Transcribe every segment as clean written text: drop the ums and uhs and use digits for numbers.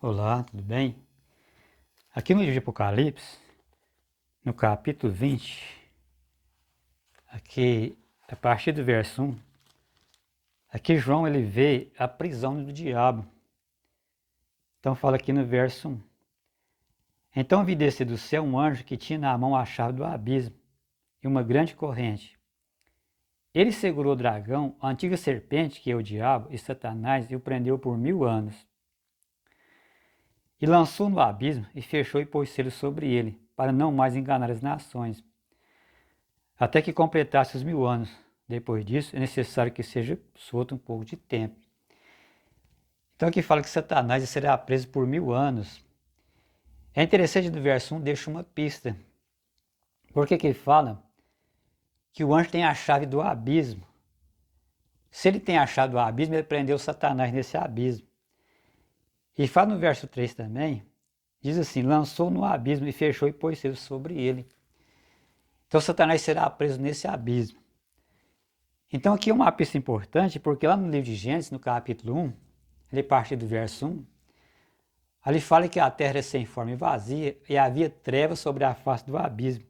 Olá, tudo bem? Aqui no livro de Apocalipse, no capítulo 20, aqui a partir do verso 1, aqui João ele vê a prisão do diabo. Então fala aqui no verso 1. Então vi descer do céu um anjo que tinha na mão a chave do abismo e uma grande corrente. Ele segurou o dragão, a antiga serpente, que é o diabo e Satanás, e o prendeu por 1000 anos. E lançou no abismo e fechou e pôs selo sobre ele, para não mais enganar as nações, até que completasse os 1000 anos. Depois disso, é necessário que seja solto um pouco de tempo. Então aqui fala que Satanás será preso por 1000 anos. É interessante no verso 1, deixa uma pista. Porque que ele fala que o anjo tem a chave do abismo. Se ele tem a chave do abismo, ele prendeu Satanás nesse abismo. E fala no verso 3 também, diz assim, lançou no abismo e fechou e pôs selo sobre ele. Então Satanás será preso nesse abismo. Então aqui é uma pista importante, porque lá no livro de Gênesis, no capítulo 1, ali a partir do verso 1, ali fala que a terra é sem forma e vazia, e havia trevas sobre a face do abismo.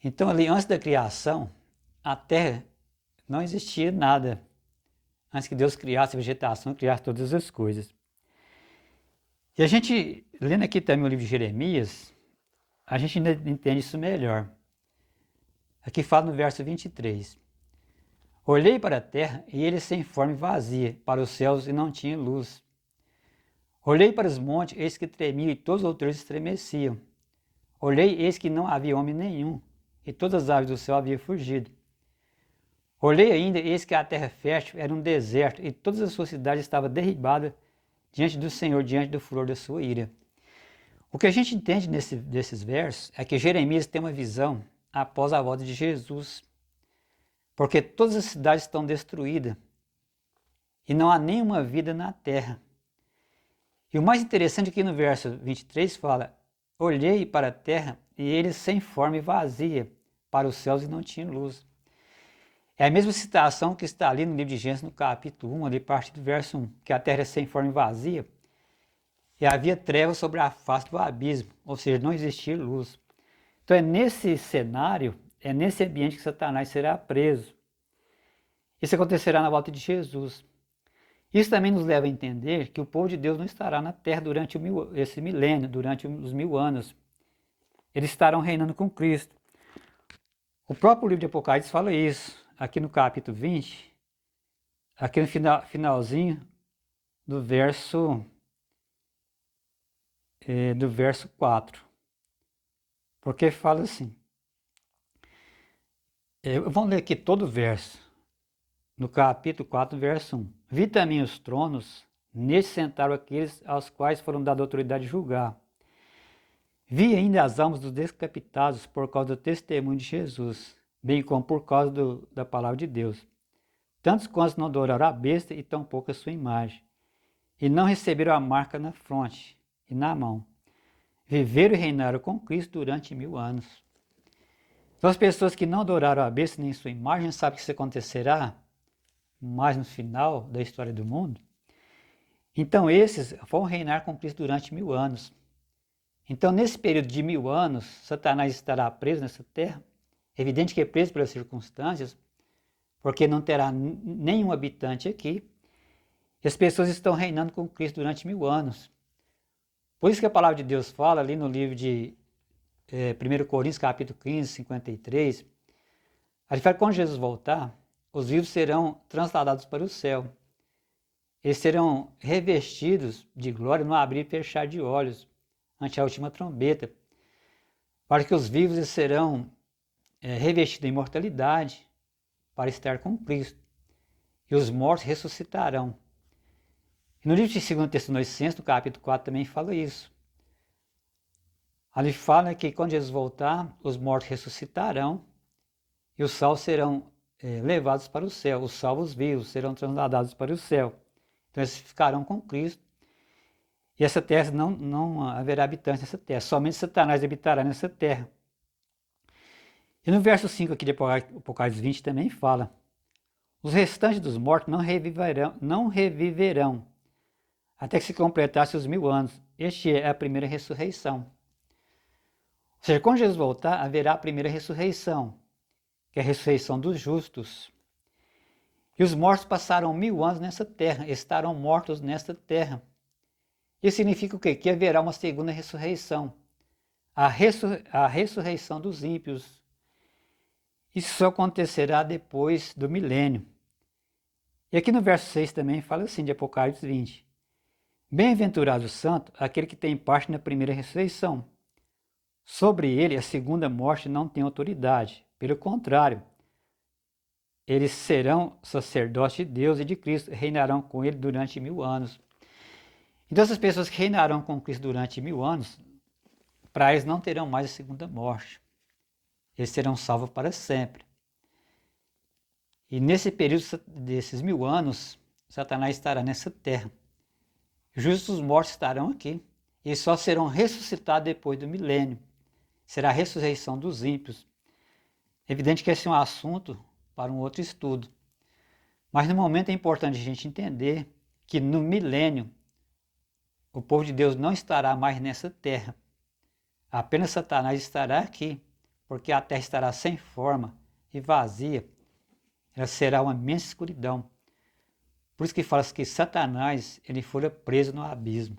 Então ali antes da criação, a terra não existia nada. Antes que Deus criasse a vegetação, criasse todas as coisas. E a gente, lendo aqui também o livro de Jeremias, a gente ainda entende isso melhor. Aqui fala no verso 23. Olhei para a terra e ele sem forma e vazia, para os céus e não tinha luz. Olhei para os montes, eis que tremiam e todos os outros estremeciam. Olhei, eis que não havia homem nenhum, e todas as aves do céu haviam fugido. Olhei ainda, eis que a terra fértil era um deserto, e todas as suas cidades estavam derribadas diante do Senhor, diante do furor da sua ira. O que a gente entende desses versos é que Jeremias tem uma visão após a volta de Jesus, porque todas as cidades estão destruídas e não há nenhuma vida na terra. E o mais interessante é que no verso 23 fala, olhei para a terra e ele sem forma e vazia, para os céus e não tinha luz. É a mesma citação que está ali no livro de Gênesis, no capítulo 1, ali a partir do verso 1, que a terra é sem forma e vazia, e havia trevas sobre a face do abismo, ou seja, não existia luz. Então é nesse cenário, é nesse ambiente que Satanás será preso. Isso acontecerá na volta de Jesus. Isso também nos leva a entender que o povo de Deus não estará na terra durante esse milênio, durante os 1000 anos. Eles estarão reinando com Cristo. O próprio livro de Apocalipse fala isso, aqui no capítulo 20, aqui no finalzinho do verso 4. Porque fala assim, vamos ler aqui todo o verso, no capítulo 4, verso 1. Vi também os tronos, nestes sentaram aqueles aos quais foram dada autoridade de julgar. Vi ainda as almas dos decapitados por causa do testemunho de Jesus, bem como por causa da palavra de Deus. Tantos quantos não adoraram a besta e tampouco a sua imagem, e não receberam a marca na fronte e na mão. Viveram e reinaram com Cristo durante 1000 anos. Então as pessoas que não adoraram a besta nem sua imagem, sabem que isso acontecerá mais no final da história do mundo. Então esses vão reinar com Cristo durante 1000 anos. Então nesse período de 1000 anos, Satanás estará preso nessa terra. É evidente que é preso pelas circunstâncias, porque não terá nenhum habitante aqui. E as pessoas estão reinando com Cristo durante 1000 anos. Por isso que a palavra de Deus fala ali no livro de 1 Coríntios, capítulo 15, 53, ali fala que quando Jesus voltar, os vivos serão transladados para o céu. Eles serão revestidos de glória no abrir e fechar de olhos, ante a última trombeta, para que os vivos serão revestidos de imortalidade, para estar com Cristo, e os mortos ressuscitarão. E no livro de 2 Tessalonicenses, no capítulo 4, também fala isso. Ali fala que quando Jesus voltar, os mortos ressuscitarão e os salvos serão levados para o céu. Os salvos vivos serão transladados para o céu. Então eles ficarão com Cristo. E essa terra não haverá habitantes nessa terra. Somente Satanás habitará nessa terra. E no verso 5 aqui de Apocalipse 20 também fala: os restantes dos mortos não reviverão, até que se completasse os 1000 anos. Este é a primeira ressurreição. Ou seja, quando Jesus voltar, haverá a primeira ressurreição, que é a ressurreição dos justos. E os mortos passaram 1000 anos nessa terra, estarão mortos nesta terra. Isso significa o quê? Que haverá uma segunda ressurreição, a ressurreição dos ímpios. Isso só acontecerá depois do milênio. E aqui no verso 6 também fala assim, de Apocalipse 20. Bem-aventurado o santo, aquele que tem parte na primeira ressurreição. Sobre ele, a segunda morte não tem autoridade. Pelo contrário, eles serão sacerdotes de Deus e de Cristo, reinarão com ele durante 1000 anos. Então, essas pessoas que reinarão com Cristo durante 1000 anos, para eles não terão mais a segunda morte. Eles serão salvos para sempre. E nesse período desses 1000 anos, Satanás estará nessa terra. Os justos mortos estarão aqui. E só serão ressuscitados depois do milênio. Será a ressurreição dos ímpios. É evidente que esse é um assunto para um outro estudo. Mas no momento é importante a gente entender que no milênio o povo de Deus não estará mais nessa terra. Apenas Satanás estará aqui, porque a terra estará sem forma e vazia. Ela será uma imensa escuridão. Por isso que fala que Satanás ele fora preso no abismo.